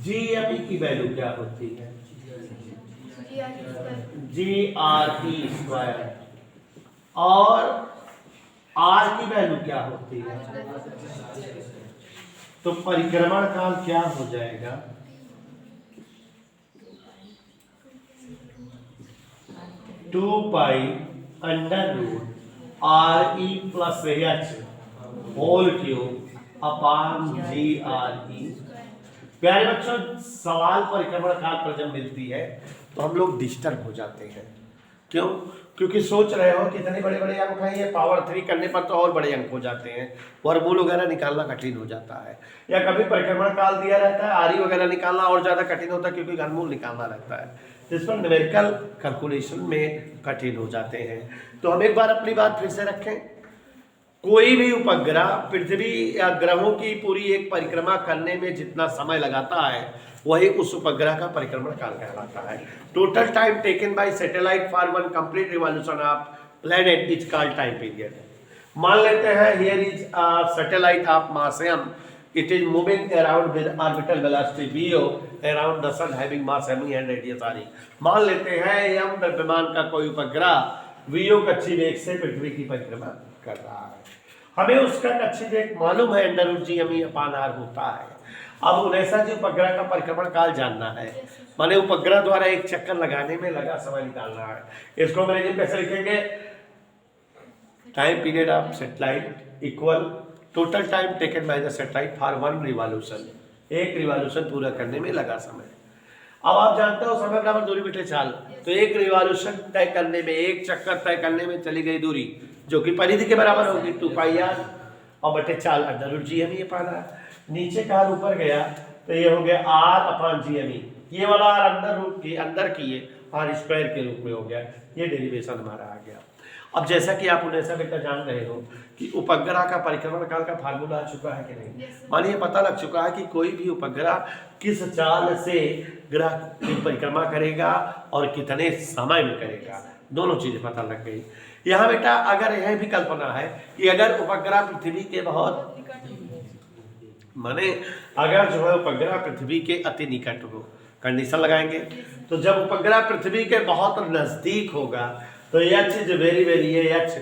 जीएमई की वैल्यू क्या होती है? GRE², और आर की वैल्यू क्या होती है? तो परिक्रमण काल क्या हो जाएगा? 2 pi under root RE plus H whole cube upon GRE। प्यारे बच्चों, सवाल परिक्रमण काल पर जब मिलती है तो हम लोग डिस्टर्ब हो जाते हैं। क्यों? क्योंकि सोच रहे हो कि इतने बड़े बड़े अंक हैं, ये पावर 3 करने पर तो और बड़े अंक हो जाते हैं, वर्गमूल वगैरह निकालना कठिन हो जाता है, या कभी परिक्रमण काल दिया रहता है आरी वगैरह निकालना और ज़्यादा कठिन होता है क्योंकि घनमूल निकालना रहता है, जिस पर न्यूमेरिकल कैलकुलेशन में कठिन हो जाते हैं। तो हम एक बार अपनी बात फिर से रखें, कोई भी उपग्रह पृथ्वी या ग्रहों की पूरी एक परिक्रमा करने में जितना समय लगाता है वही उस उपग्रह का परिक्रमण काल कहलाता है। Total time taken by satellite for one complete revolution of planet is called time period. मान लेते हैं here is a satellite of mass m, it is moving around with orbital velocity VO around the sun having mass m and radius r। मान लेते हैं m द्रव्यमान का कोई उपग्रह VO कक्षीय वेग से पृथ्वी की परिक्रमा कर रहा है, हमें उसका कक्षीय वेग मालूम है √g_m/r होता है। अब उनेसा जी उपग्रह का परिक्रमण काल जानना है, माने उपग्रह द्वारा एक चक्कर लगाने में लगा समय निकालना है। इसको अंग्रेजी में कैसे लिखेंगे? Time period of satellite equal total time taken by the satellite for one revolution, एक रिवॉल्यूशन पूरा करने में लगा समय। अब आप जानते हो समय बराबर दूरी बेटे चाल, तो एक रिवॉल्यूशन तय करने में, एक चक्कर तय करने में चली गई दूरी जो कि परिधि के बराबर होगी 2 पाई आर और बटे चाल √g_m ये पाना, नीचे का आर ऊपर गया तो ये हो गया r/g_m, ये वाला आर अंदर रूट की अंदर किए r² के रूप में हो गया, ये डेरिवेशन हमारा आ गया। अब जैसा कि आप उन्हें सब बेटा जान रहे हो कि उपग्रह का परिक्रमण काल का फार्मूला आ चुका है कि नहीं? मानिए पता लग चुका है कि कोई भी उपग्रह किस चाल से ग्रह की परिक्रमा करेगा और कितने समय में करेगा, दोनों चीजें पता लग गई। यहाँ बेटा अगर यह भी कल्पना है कि अगर उपग्रह पृथ्वी के बहुत माने अगर जो है उपग्रह पृथ्वी के अति निकट हो, कंडीशन लगाएंगे, तो जब उपग्रह पृथ्वी के बहुत नजदीक होगा तो h इज वेरी वेरी, ये h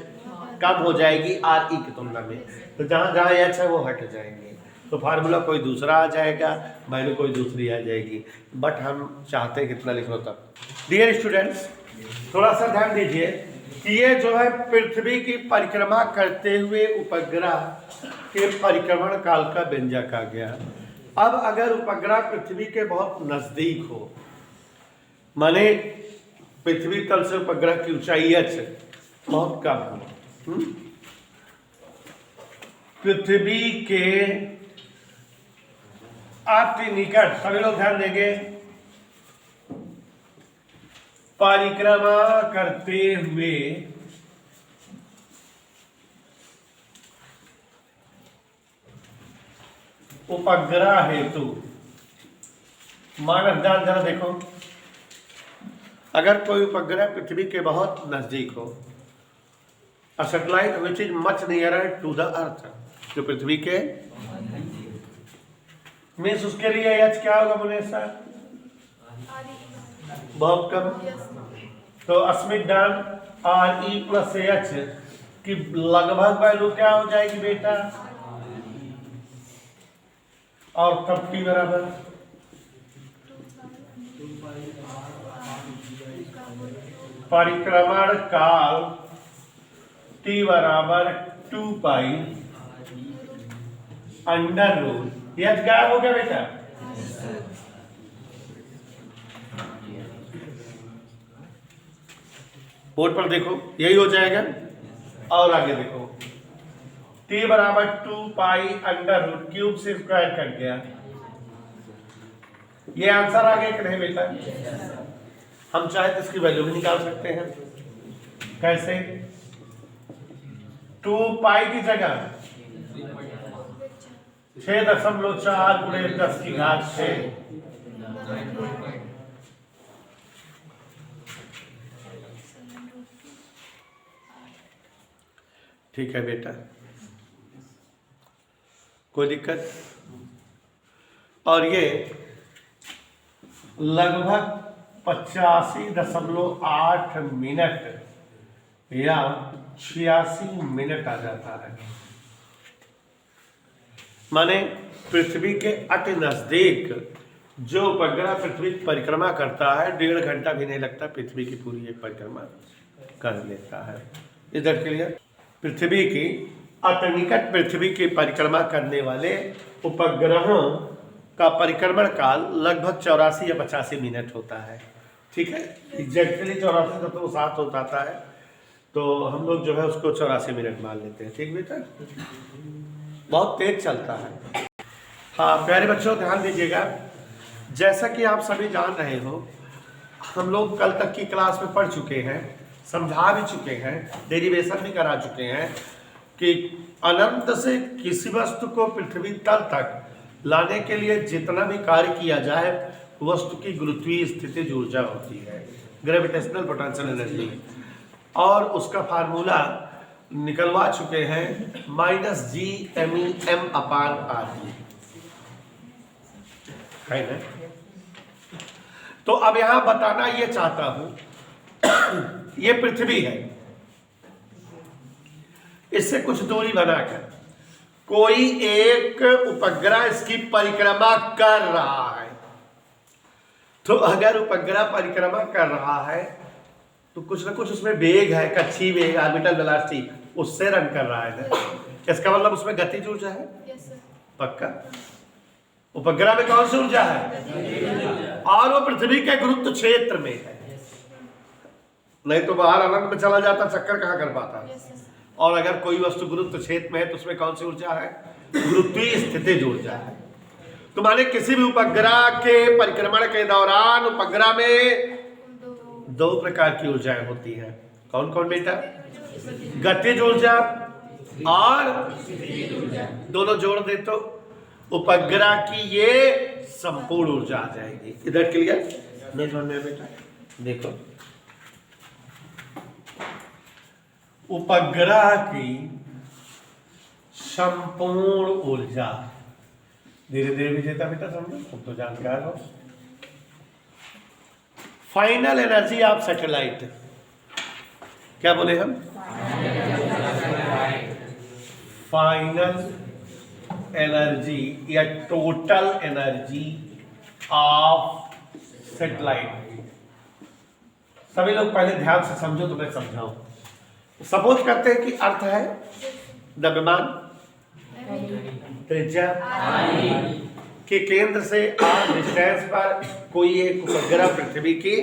कम हो जाएगी RE की तुलना में, तो जहाँ जहाँ h है वो हट जाएंगे, तो फार्मूला कोई दूसरा आ जाएगा, वैल्यू कोई दूसरी आ जाएगी, बट हम चाहते हैं कितना लिख लो तब। डियर स्टूडेंट्स, थोड़ा सा ध्यान दीजिए कि ये जो है पृथ्वी की परिक्रमा करते हुए उपग्रह के परिक्रमण काल का व्यंजक आ गया। अब अगर उपग्रह पृथ्वी के बहुत नजदीक हो, माने पृथ्वी तल से उपग्रह की ऊंचाई h बहुत कम हो, पृथ्वी के अति निकट, सभी लोग ध्यान देंगे, परिक्रमा करते हुए उपग्रह हेतु मानव ध्यान जरा देखो, अगर कोई उपग्रह पृथ्वी के बहुत नजदीक हो, a satellite which is much nearer to the earth, जो पृथ्वी के मीन्स उसके लिए एच क्या होगा मुनेसा? बहुत कम। तो Asmit done are E plus H की लगभग वैल्यू क्या हो जाएगी बेटा? और कब टी बराबर? परिक्रमण काल टी बराबर 2 पाई अंडर रूट। यह गायब हो गया बेटा? बोर्ड पर देखो, यही हो जाएगा। और आगे देखो, टी बराबर 2 पाई अंडर रूट क्यूब से स्क्वायर कट गया। ये आंसर आ गया कि नहीं बेटा? हम चाहे तो इसकी वैल्यू भी निकाल सकते हैं। कैसे? 2 पाई की जगह 6.4 गुणे 10 की घात 6। ठीक है बेटा, कोई दिक्कत? और ये लगभग 85.8 मिनट या 86 मिनट आ जाता है। माने पृथ्वी के अति नजदीक जो उपग्रह पृथ्वी की परिक्रमा करता है 1.5 घंटा भी नहीं लगता, पृथ्वी की पूरी एक परिक्रमा कर लेता है। इधर के लिए पृथ्वी की अति निकट पृथ्वी की परिक्रमा करने वाले उपग्रहों का परिक्रमण काल लगभग 84 या 85 मिनट होता है। ठीक है, एग्जैक्टली 84.7 होता है, तो हम लोग जो है उसको 84 मिनट मान लेते हैं। ठीक बेटा, बहुत तेज चलता है। हाँ प्यारे बच्चों, ध्यान दीजिएगा, जैसा कि आप सभी जान रहे हो, हम लोग कल तक की क्लास में पढ़ चुके हैं, समझा भी चुके हैं, डेरिवेशन भी करा चुके हैं कि अनंत से किसी वस्तु को पृथ्वी तल तक लाने के लिए जितना भी कार्य किया जाए वस्तु की गुरुत्वीय स्थितिज ऊर्जा होती है, ग्रेविटेशनल पोटेंशियल एनर्जी, और उसका फार्मूला निकलवा चुके हैं -GMEM/r है ना। तो अब यहां बताना ये चाहता हूं, ये पृथ्वी है, इससे कुछ दूरी बनाकर कोई एक उपग्रह इसकी परिक्रमा कर रहा है। तो अगर उपग्रह परिक्रमा कर रहा है तो कुछ ना कुछ उसमें वेग है, कक्षीय वेग, ऑर्बिटल वेलोसिटी, उससे रन कर रहा है ना। इसका मतलब उसमें गतिज ऊर्जा है। पक्का? उपग्रह में कौन सी ऊर्जा है? और वो पृथ्वी के गुरुत्व क्षेत्र में है, नहीं तो बाहर अनंत में चला जाता, चक्कर कहां कर पाता। और अगर कोई वस्तु गुरुत्व क्षेत्र में है तो उसमें कौन सी ऊर्जा है? गुरुत्वीय स्थितिज ऊर्जा है। तो माने किसी भी उपग्रह के परिक्रमण के दौरान उपग्रह में 2 प्रकार की ऊर्जाएं होती हैं। कौन कौन बेटा? गतिज ऊर्जा और दोनों जोड़ दे तो उपग्रह की ये संपूर्ण ऊर्जा आ जाएगी। इधर क्लियर? नहीं समझ में बेटा? देखो, उपग्रह की संपूर्ण ऊर्जा, धीरे धीरे विजेता बेटा समझो, तुम तो जानकार हो। फाइनल एनर्जी ऑफ सैटेलाइट, क्या बोले हम? फाइनल एनर्जी या टोटल एनर्जी ऑफ सैटेलाइट। सभी लोग पहले ध्यान से समझो तो मैं समझाऊं। सपोज करते हैं कि अर्थ है द्रव्यमान त्रिज्या के केंद्र से r डिस्टेंस पर कोई एक उपग्रह पृथ्वी की,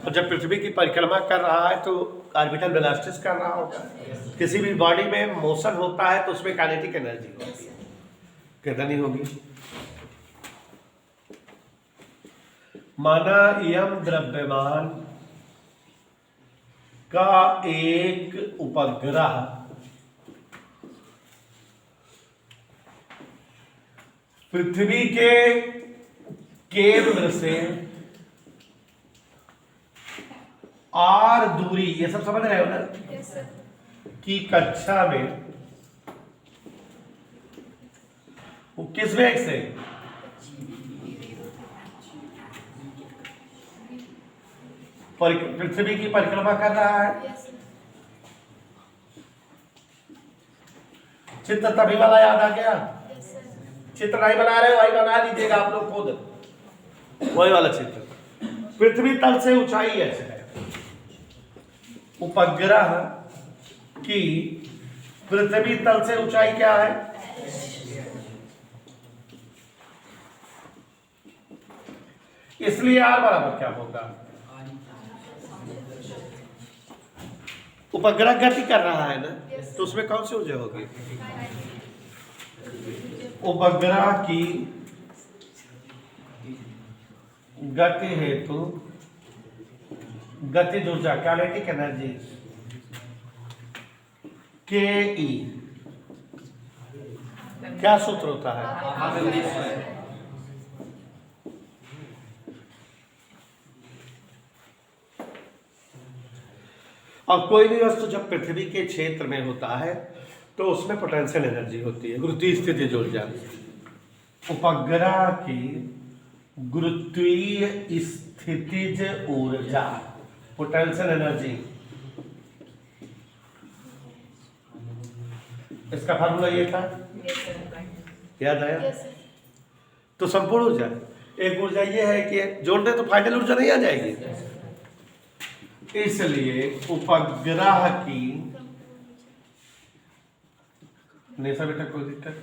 और जब पृथ्वी की परिक्रमा कर रहा है तो ऑर्बिटल वेलोसिटी कर रहा होगा। किसी भी बॉडी में मोशन होता है तो उसमें काइनेटिक एनर्जी होती है, कितनी होगी? माना यम द्रव्यमान का एक उपग्रह पृथ्वी के केंद्र से r दूरी, ये सब समझ रहे हो ना, की कक्षा में वो किस वेग से? पृथ्वी की परिक्रमा कर रहा है। Yes sir. चित्र तभी वाला याद आ गया? Yes sir. चित्र नहीं बना रहे, वही बना लीजिएगा आप लोग खुद, वही वाला चित्र। पृथ्वी तल से ऊंचाई ऐसे है, उपग्रह की पृथ्वी तल से ऊंचाई क्या है? इसलिए आर बराबर क्या होगा? उपग्रह गति कर रहा है ना, तो उसमें कौन सी ऊर्जा होगी? उपग्रह की गति हेतु गतिज ऊर्जा, काइनेटिक एनर्जी, के ई, क्या सूत्र होता है? और कोई भी वस्तु जब पृथ्वी के क्षेत्र में होता है तो उसमें पोटेंशियल एनर्जी होती है, गुरुत्वीय स्थितिज ऊर्जा। उपग्रह की गुरुत्वीय स्थितिज ऊर्जा, पोटेंशियल एनर्जी, इसका फार्मूला ये था, याद आया? Yes sir. तो संपूर्ण ऊर्जा, एक ऊर्जा ये है कि जोड़ने तो फाइनल ऊर्जा नहीं आ जाएगी, इसलिए उपग्रह की, नेसा बेटा कोई दिक्कत?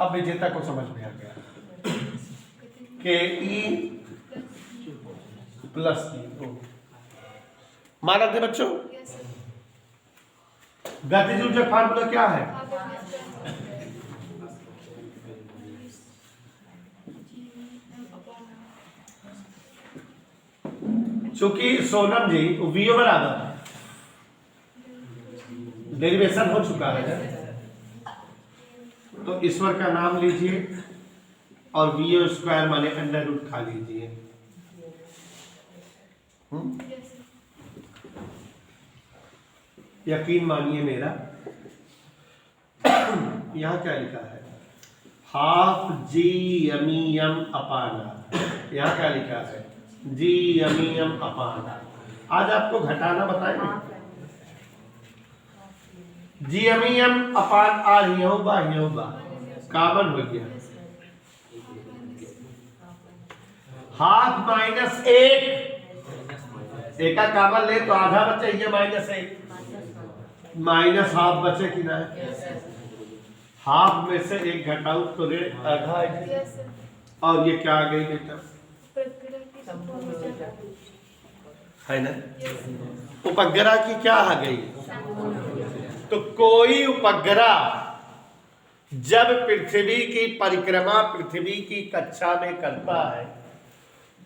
अब विजेता को समझ में आ गया, के ई प्लस ई, माना थे बच्चों? Yes sir. गतिज ऊर्जा फार्मूला क्या है? चूंकि सोनम जी वीओ बराबर डेरिवेशन हो चुका है, तो ईश्वर का नाम लीजिए और वीओ स्क्वायर माने अंडर रूट खा लीजिए। यकीन मानिए मेरा, यहां क्या लिखा है? Half G M upon R, यहां क्या लिखा है? G M upon R. आज आपको घटाना बताएंगे, जी एम अपान आर ही होगा कॉमन हो गया, हाफ माइनस एक का कॉमन ले तो आधा बचे, ये माइनस एक, माइनस हाफ बचे कि ना? हाफ में से एक घटाओ तो रे आधा है, और ये क्या आ गई बेटा? है ना? उपग्रह की क्या आ गई? तो कोई उपग्रह जब पृथ्वी की परिक्रमा पृथ्वी की कक्षा में करता है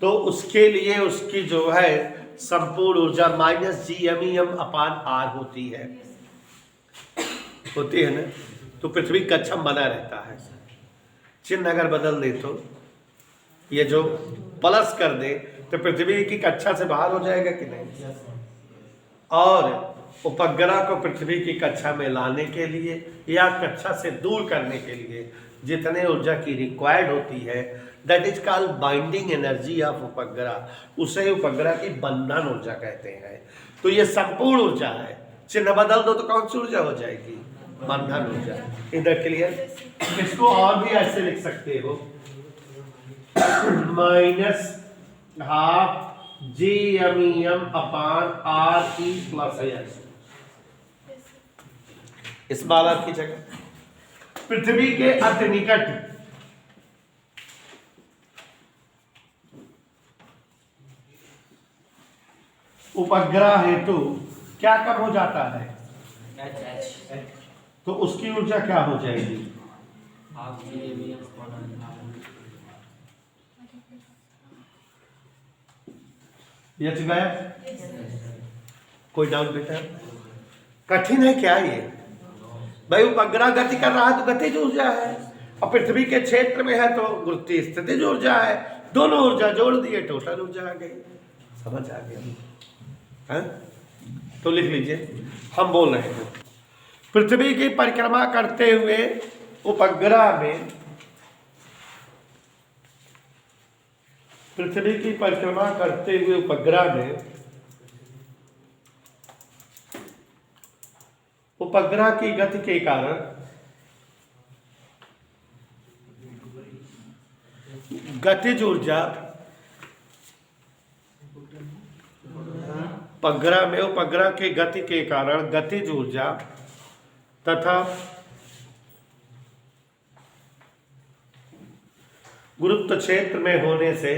तो उसके लिए उसकी जो है संपूर्ण ऊर्जा minus G M upon R होती है ना। तो पृथ्वी कक्षा बना रहता है, चिन्ह अगर बदल दे तो ये जो प्लस कर दे तो पृथ्वी की कक्षा से बाहर हो जाएगा कि नहीं? और उपग्रह को पृथ्वी की कक्षा में लाने के लिए या कक्षा से दूर करने के लिए जितने ऊर्जा की रिक्वायर्ड होती है, that is called binding energy of उपग्रह, उसे उपग्रह की बंधन ऊर्जा कहते हैं। तो ये संपूर्ण ऊर्जा है, चिन्ह बदल दो तो कौन सी ऊर्जा हो जाएगी? बंधन ऊर्जा। इधर क्लियर? इसको और भी ऐसे लिख सकते हो, minus half G M upon R E plus S, इस बार की जगह पृथ्वी के अति निकट उपग्रह हेतु क्या कम हो जाता है? तो उसकी ऊर्जा क्या हो जाएगी? यच गया? कोई डाउट बेटा? कठिन है क्या ये? भाई उपग्रह गति कर रहा है तो गतिज ऊर्जा है, और पृथ्वी के क्षेत्र में है तो गुरुत्वीय स्थितिज ऊर्जा है, दोनों ऊर्जा जोड़ दिए टोटल ऊर्जा आ गई। समझ आ गया? है? तो लिख लीजिए, हम बोल रहे हैं पृथ्वी की परिक्रमा करते हुए उपग्रह में पृथ्वी की परिक्रमा करते हुए उपग्रह में उपग्रह की गति के कारण गतिज ऊर्जा उपग्रह के गति के कारण गतिज ऊर्जा तथा गुरुत्व क्षेत्र में होने से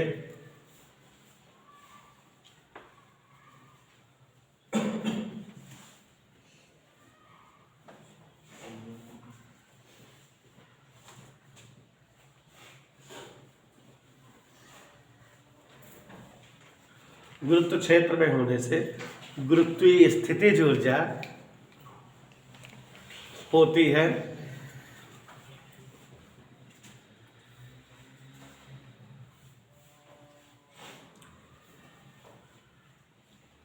गुरुत्वीय स्थितिज ऊर्जा होती है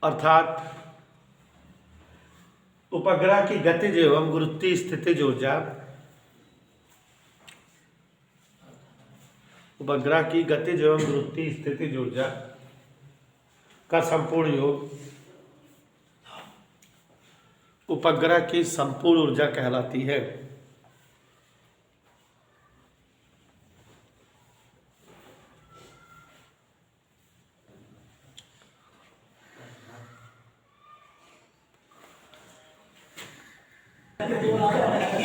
अर्थात उपग्रह की गतिज एवं गुरुत्वीय स्थितिज ऊर्जा उपग्रह की गतिज एवं गुरुत्वीय स्थितिज ऊर्जा का संपूर्ण योग उपग्रह की संपूर्ण ऊर्जा कहलाती है।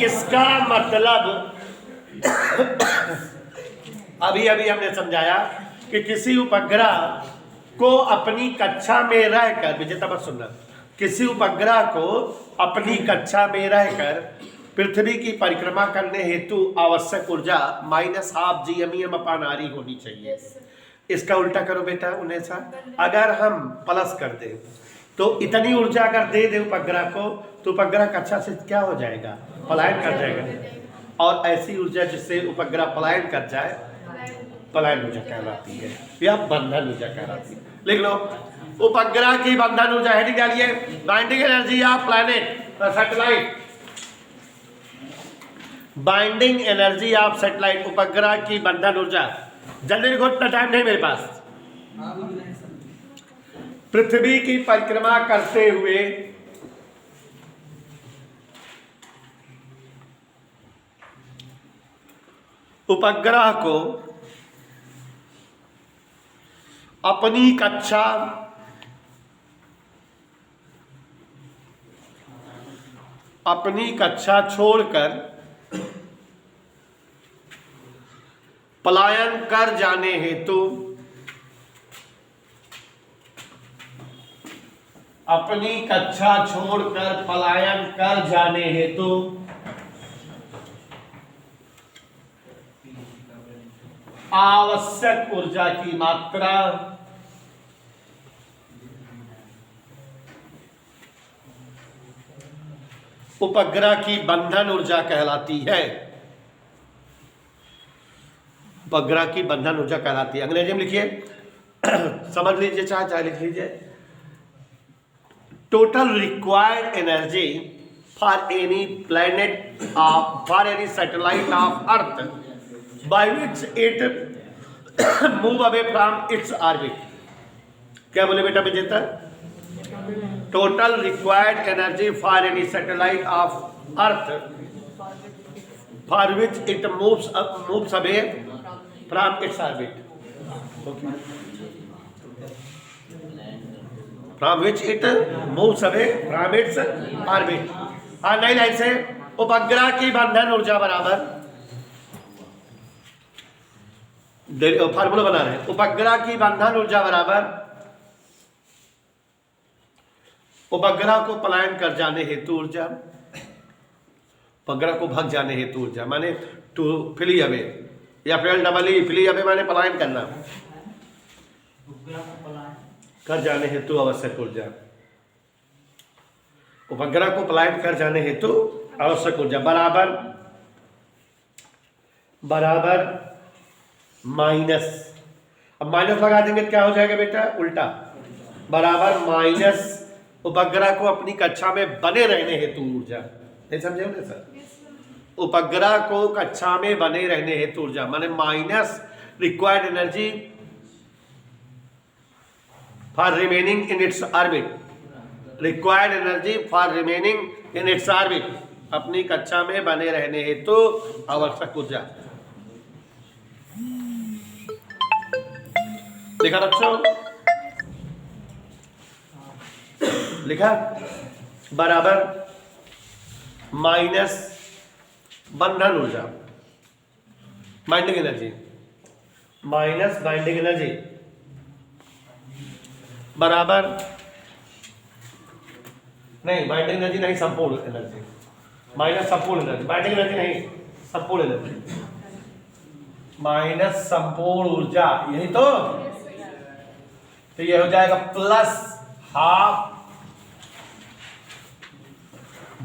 इसका मतलब अभी हमने समझाया कि किसी उपग्रह को अपनी कक्षा में रहकर, विजेता मत सुनना, किसी उपग्रह को अपनी कक्षा में रहकर पृथ्वी की परिक्रमा करने हेतु आवश्यक ऊर्जा -12 GME/RE होनी चाहिए। इसका उल्टा करो बेटा उन्हें अगर हम प्लस कर दें तो इतनी ऊर्जा अगर दे दे उपग्रह को तो उपग्रह कक्षा से क्या हो जाएगा, पलायन कर जाएगा। और ऐसी ऊर्जा जिससे उपग्रह पलायन कर जाए पलायन ऊर्जा कहलाती है या बंधन ऊर्जा कहलाती है। लिख लो, उपग्रह की बंधन ऊर्जा, हेडिंग डालिए, binding energy of planet satellite, binding energy of satellite, उपग्रह की बंधन ऊर्जा। जल्दी लिखो, इतना टाइम नहीं मेरे पास। पृथ्वी की परिक्रमा करते हुए उपग्रह को अपनी कक्षा छोड़कर पलायन कर जाने हेतु आवश्यक ऊर्जा की मात्रा उपग्रह की बंधन ऊर्जा कहलाती है। उपग्रह की बंधन ऊर्जा कहलाती है। अंग्रेजी में लिखिए, समझ लीजिए, चाहे लिख लीजिए। Total required energy for any planet for any satellite of earth by which it move away from its orbit. क्या बोले बेटा विजेता? Total required energy for any satellite of earth for which it moves away from its orbit, from which it moves away from its orbit. और नई line से, उपग्रह की बंधन ऊर्जा बराबर, फार्मूला बना रहे हैं, उपग्रह की बंधन ऊर्जा बराबर उपग्रह को पलायन कर जाने हेतु ऊर्जा, उपग्रह को भाग जाने हेतु ऊर्जा, माने टू फ्ली अवे या फिर फ्ली अवे माने पलायन करना, कर जाने हेतु आवश्यक ऊर्जा, उपग्रह को पलायन कर जाने हेतु आवश्यक ऊर्जा बराबर माइनस, अब माइनस लगा देंगे क्या हो जाएगा बेटा? उल्टा, बराबर माइनस उपग्रह को अपनी कक्षा में बने रहने हेतु ऊर्जा। नहीं समझे होंगे सर? उपग्रह को कक्षा में बने रहने हेतु ऊर्जा माने minus required energy for remaining in its orbit, required energy for remaining in its orbit, अपनी कक्षा में बने रहने हेतु आवश्यक ऊर्जा। लिखा बच्चों, लिखा बराबर माइनस बंधन ऊर्जा binding energy minus binding energy बराबर नहीं, बाइंडिंग एनर्जी नहीं, संपूर्ण एनर्जी माइनस संपूर्ण एनर्जी, बाइंडिंग एनर्जी नहीं, संपूर्ण एनर्जी माइनस संपूर्ण ऊर्जा, यही तो ये हो जाएगा प्लस हाफ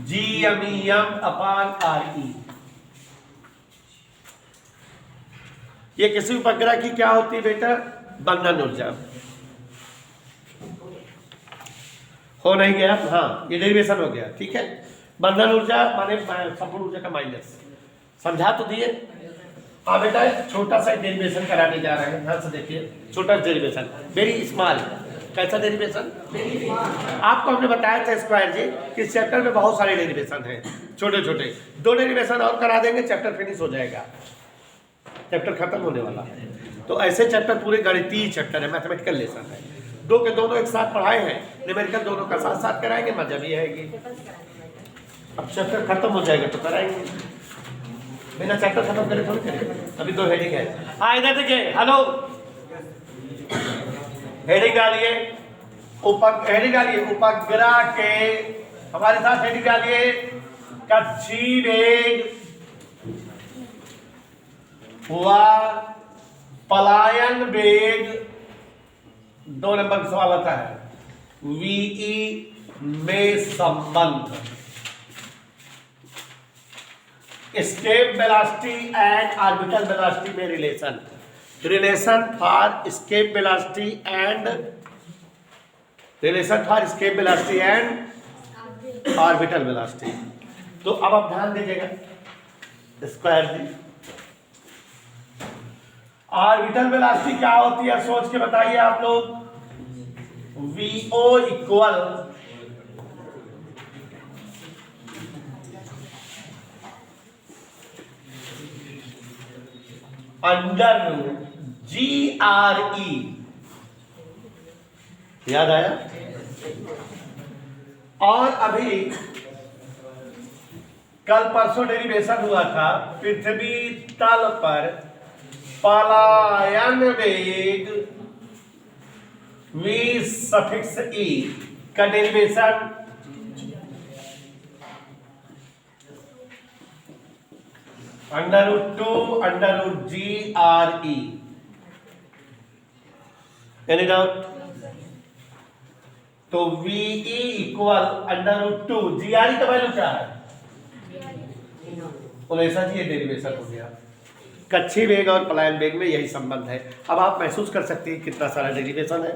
GMEM अपान RE। ये किसी उपग्रह की क्या होती है बेटा? बंधन ऊर्जा। हो नहीं गया? हाँ, ये डेरिवेशन हो गया, ठीक है। बंधन ऊर्जा माने संपूर्ण ऊर्जा का माइनस, समझा तो दिए। हाँ बेटा, छोटा सा डेरिवेशन कराने जा रहे हैं, ध्यान से देखिए। छोटा डेरिवेशन, वेरी स्मॉल। कैसा डेरिवेशन? आपको हमने बताया था स्क्वायर जी कि इस चैप्टर में बहुत सारे डेरिवेशन हैं, छोटे छोटे। 2 डेरिवेशन और करा देंगे, चैप्टर फिनिश हो जाएगा, चैप्टर खत्म होने वाला है। तो ऐसे चैप्टर पूरे गणितीय चैप्टर है, मैथमेटिकल लेसन है। 2 के दोनों एक साथ पढ़ाए हैं, न्यूमेरिकल दोनों का साथ साथ कराएंगे, मजा भी आएगी। अब चैप्टर खत्म हो जाएगा तो कराएंगे, बिना चैप्टर खत्म करे थोड़ी करेंगे। अभी 2 हेडिंग है। हाँ इधर देखिए, हेलो, हेडिंग डालिए, हेडिंग डालिए उपग्रह के, हमारे साथ हेडिंग डालिए कक्षीय वेग व पलायन वेग। 2 नंबर का सवाल आता है, VE में संबंध, escape velocity and orbital velocity में relation, relation for escape velocity and, relation for escape velocity and orbital velocity. तो अब आप ध्यान दीजिएगा, स्क्वायर जी ऑर्बिटल वेलोसिटी क्या होती है सोच के बताइए आप लोग। VO इक्वल अंडर GRE, याद आया? और अभी कल परसों डेरिवेशन हुआ था, पृथ्वी तल पर पलायन वेग V∗E का डेरिवेशन √2 √GRE। Any doubt? तो VE इक्वल √2, GRE का वैल्यू क्या है? ऐसा जी ये डेरिवेशन हो गया। कक्षीय वेग और पलायन वेग में यही संबंध है। अब आप महसूस कर सकते हैं कितना सारा डेरिवेशन है।